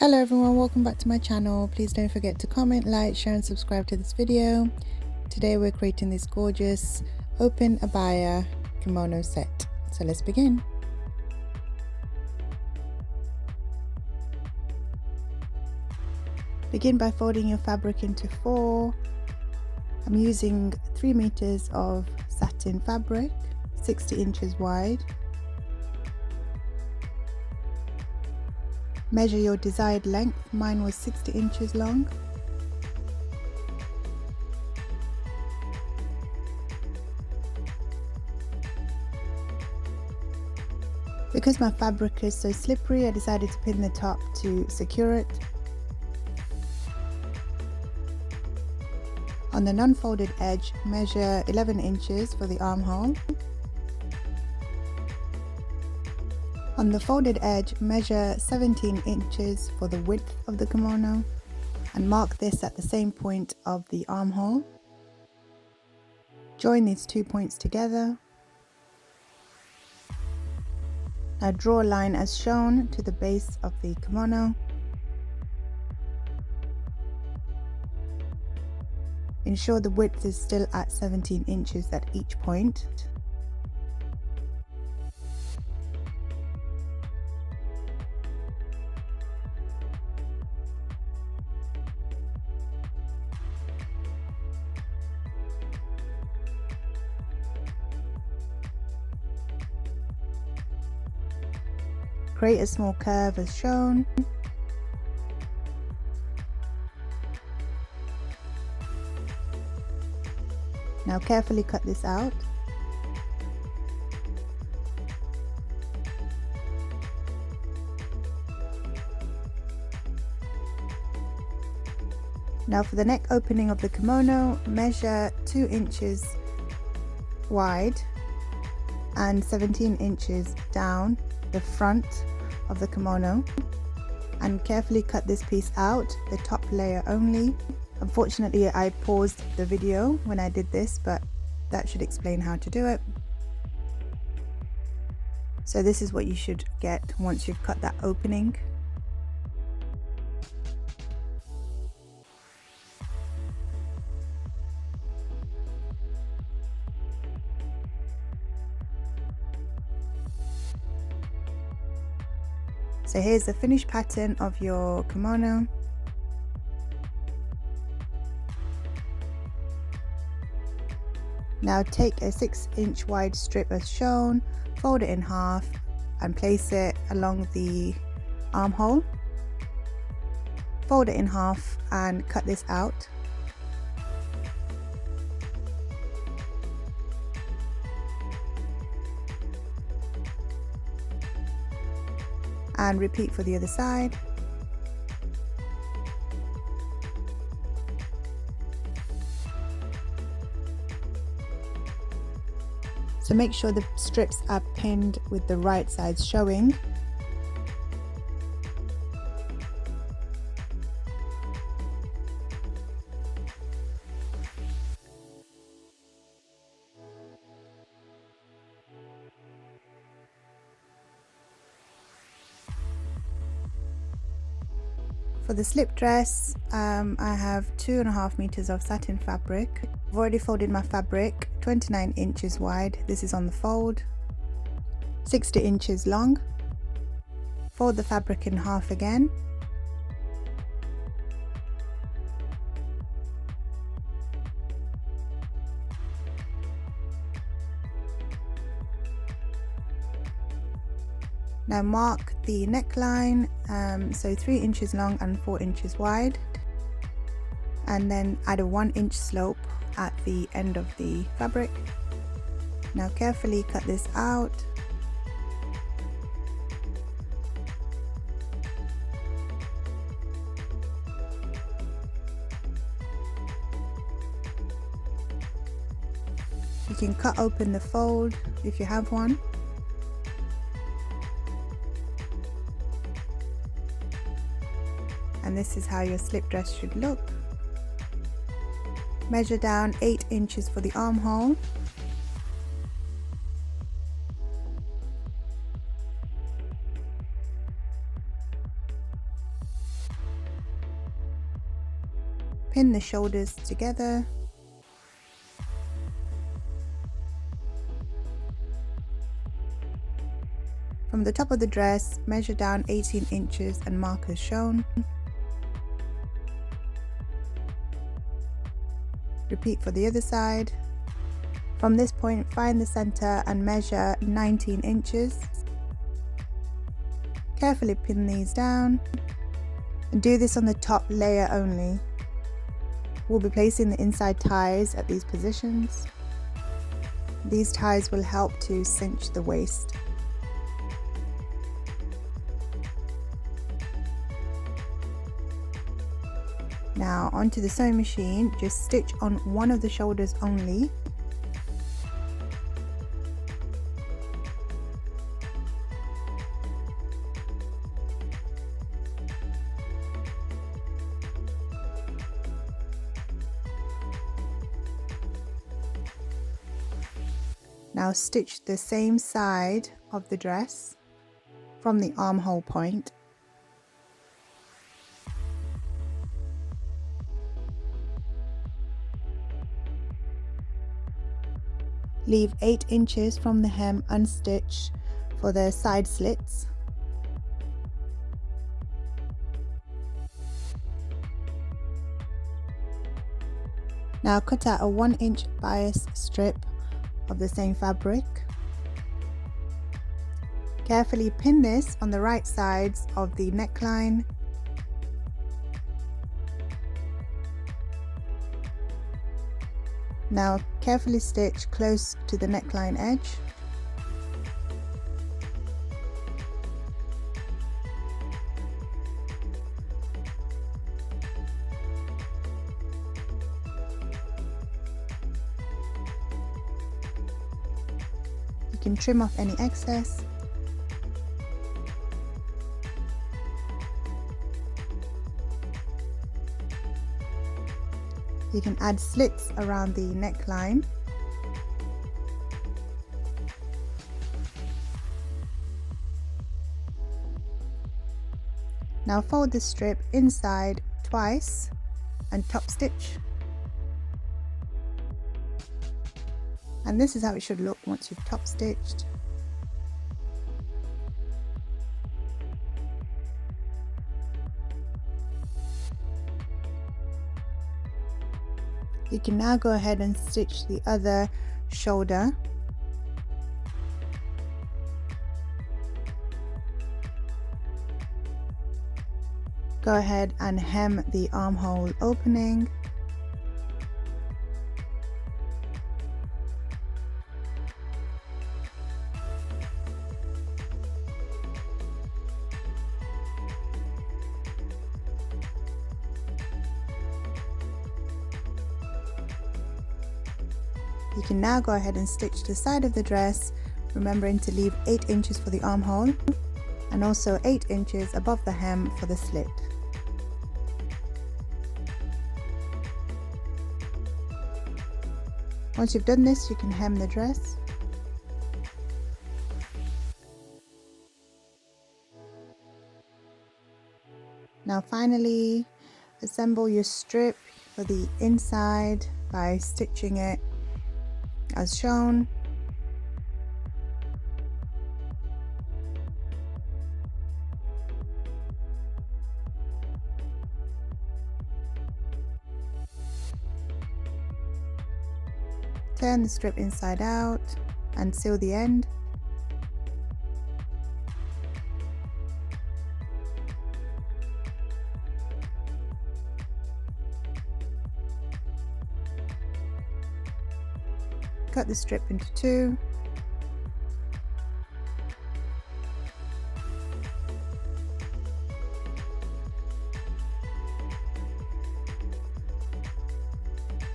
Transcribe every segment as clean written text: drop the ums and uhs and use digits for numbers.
Hello everyone, welcome back to my channel. Please don't forget to comment, like, share and subscribe to this video. Today we're creating this gorgeous open abaya kimono set. So let's begin. Begin by folding your fabric into 4. I'm using 3 meters of satin fabric, 60 inches wide. Measure your desired length. Mine was 60 inches long. Because my fabric is so slippery, I decided to pin the top to secure it. On the non-folded edge, measure 11 inches for the armhole. On the folded edge, measure 17 inches for the width of the kimono and mark this at the same point of the armhole. Join these 2 points together. Now draw a line as shown to the base of the kimono. Ensure the width is still at 17 inches at each point. Create a small curve as shown. Now carefully cut this out. Now for the neck opening of the kimono, measure 2 inches wide and 17 inches down the front of the kimono, and carefully cut this piece out, the top layer only. Unfortunately, I paused the video when I did this, but that should explain how to do it. So this is what you should get once you've cut that opening. So here's the finished pattern of your kimono. Now take a 6-inch wide strip as shown, fold it in half and place it along the armhole. Fold it in half and cut this out. And repeat for the other side. So make sure the strips are pinned with the right sides showing. For the slip dress, I have 2.5 meters of satin fabric. I've already folded my fabric, 29 inches wide. This is on the fold, 60 inches long. Fold the fabric in half again. Now mark the neckline, so 3 inches long and 4 inches wide, and then add a 1-inch slope at the end of the fabric. Now carefully cut this out. You can cut open the fold if you have one. And this is how your slip dress should look. Measure down 8 inches for the armhole. Pin the shoulders together. From the top of the dress, measure down 18 inches and mark as shown. Repeat for the other side. From this point, find the center and measure 19 inches. Carefully pin these down and do this on the top layer only. We'll be placing the inside ties at these positions. These ties will help to cinch the waist. Now onto the sewing machine, just stitch on one of the shoulders only. Now stitch the same side of the dress from the armhole point. Leave 8 inches from the hem unstitched for the side slits. Now cut out a 1-inch bias strip of the same fabric. Carefully pin this on the right sides of the neckline. Now carefully stitch close to the neckline edge. You can trim off any excess. You can add slits around the neckline. Now fold the strip inside twice and top stitch. And this is how it should look once you've top stitched. You can now go ahead and stitch the other shoulder. Go ahead and hem the armhole opening. You can now go ahead and stitch the side of the dress, remembering to leave 8 inches for the armhole and also 8 inches above the hem for the slit. Once you've done this, you can hem the dress. Now finally, assemble your strip for the inside by stitching it as shown. Turn the strip inside out and sew the end. Cut the strip into 2.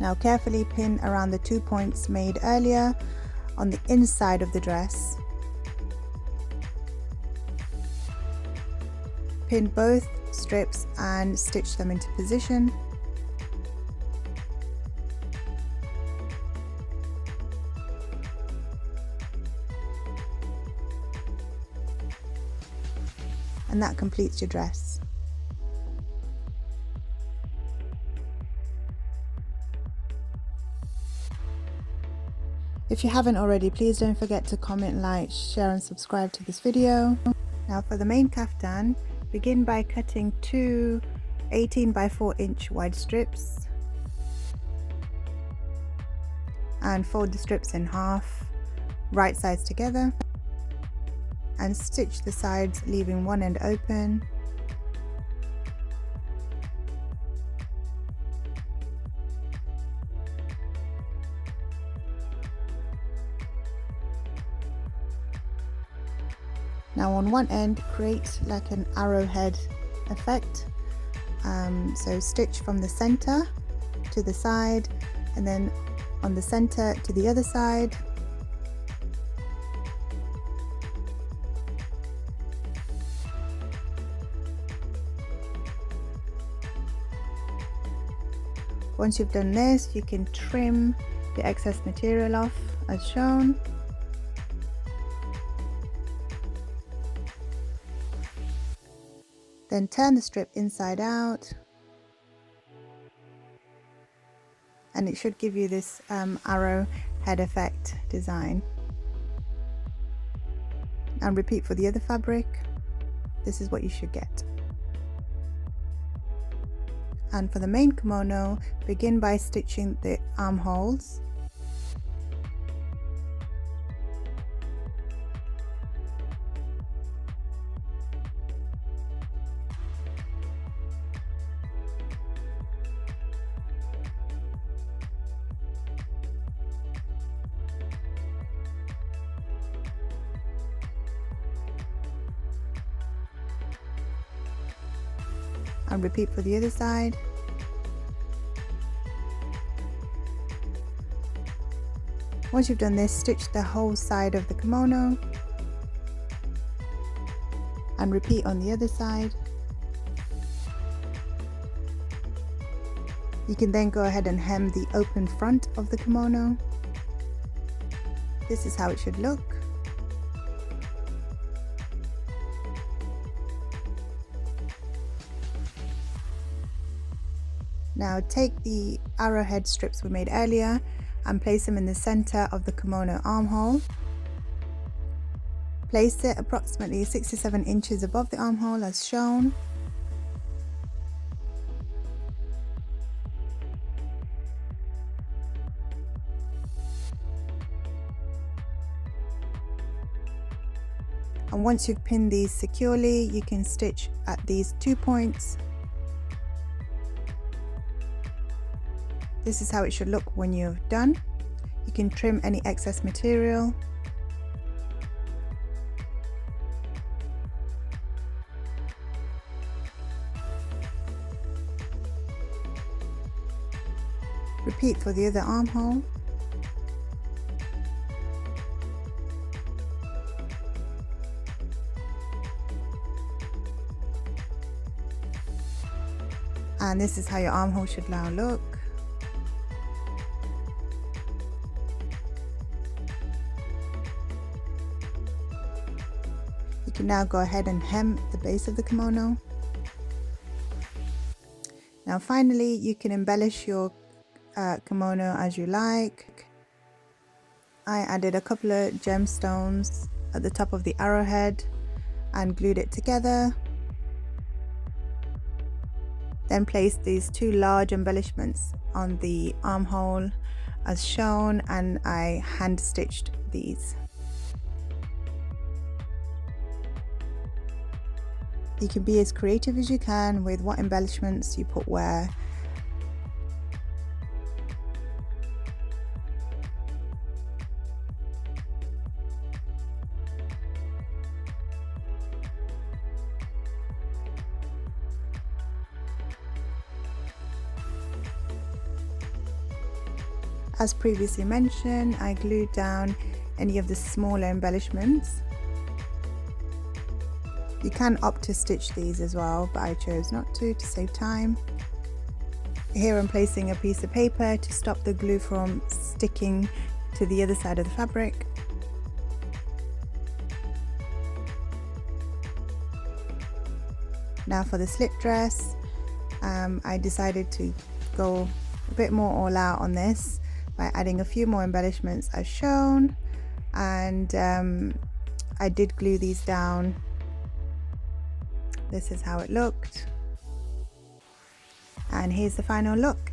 Now carefully pin around the 2 points made earlier on the inside of the dress. Pin both strips and stitch them into position. And that completes your dress. If you haven't already, please don't forget to comment, like, share and subscribe to this video. Now for the main kaftan, begin by cutting two 18 by 4 inch wide strips and fold the strips in half, right sides together, and stitch the sides, leaving one end open. Now on one end, create like an arrowhead effect. So stitch from the center to the side, and then on the center to the other side. Once you've done this, you can trim the excess material off as shown. Then turn the strip inside out, and it should give you this arrow head effect design. And repeat for the other fabric. This is what you should get. And for the main kimono, begin by stitching the armholes. And repeat for the other side. Once you've done this, stitch the whole side of the kimono and repeat on the other side. You can then go ahead and hem the open front of the kimono. This is how it should look. Now take the arrowhead strips we made earlier and place them in the center of the kimono armhole. Place it approximately 6 to 7 inches above the armhole as shown. And once you've pinned these securely, you can stitch at these 2 points. This is how it should look when you've done. You can trim any excess material. Repeat for the other armhole. And this is how your armhole should now look. You can now go ahead and hem the base of the kimono. Now finally, you can embellish your kimono as you like. I added a couple of gemstones at the top of the arrowhead and glued it together. Then placed these two large embellishments on the armhole as shown, and I hand stitched these. You can be as creative as you can with what embellishments you put where. As previously mentioned, I glued down any of the smaller embellishments. You can opt to stitch these as well, but I chose not to save time. Here I'm placing a piece of paper to stop the glue from sticking to the other side of the fabric. Now for the slip dress, I decided to go a bit more all out on this by adding a few more embellishments as shown, and I did glue these down. This is how it looked, and here's the final look.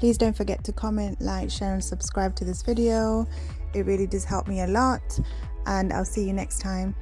Please don't forget to comment, like, share and subscribe to this video. It really does help me a lot, and I'll see you next time.